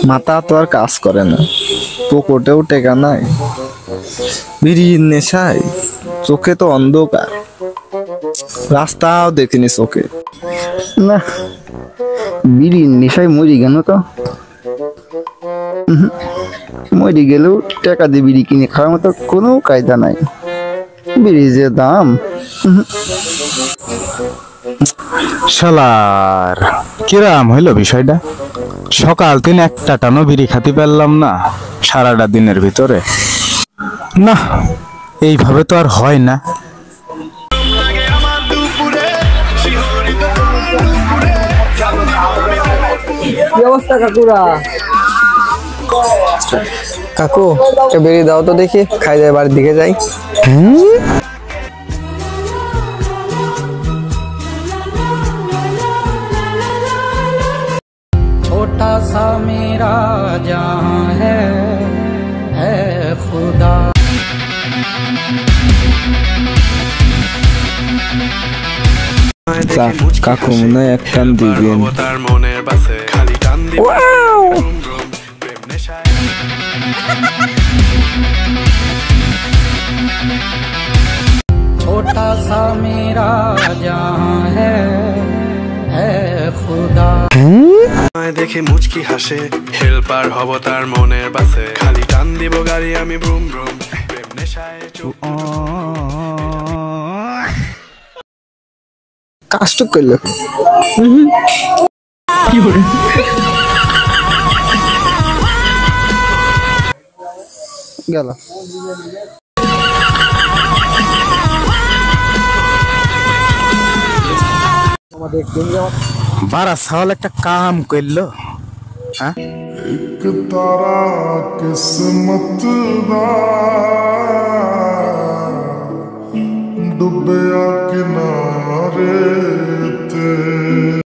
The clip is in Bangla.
মাথা তো আর কাজ করে না, পকেটেও টেকা নাই, বিড়ির নেশায় চোখে তো অন্ধকার, রাস্তাও দেখিনি চোখে। না, বিড়ির নেশায় মরি কেন তো? মরি গেলেও টাকা দিয়ে বিড়ি কিনে খাওয়ার মতো কোনো কায়দা নাই। বিড়ি যে দাম। শালার কিরাম হইল বিষয়টা, সকাল থেকে একটা টানো বিড়ি খাতে পারলাম না সারাটা দিনের ভিতরে। না, এইভাবে তো আর হয় না। কি অবস্থা কাকুরা? কাকু একটা বেরিয়ে দাও তো দেখি, খাই যায় বাড়ির দিকে যাই। छोटा सा मेरा जहां है खुदा। কাকু মনে হয় এক টান দিবেন। छोटा सा मेरा जहां है खुदा। দেখে মুচকি হাসে, হেল্পার হব তার মনের বাসে, খালি টান দিব গাড়ি আমি ব্রুম ব্রুম, প্রেম নেশায় কাজটা করলো গেল। বারা সাল একটা কাম করলো। হ্যাঁ, एक तारा किस्मत दा डुबिया किनारे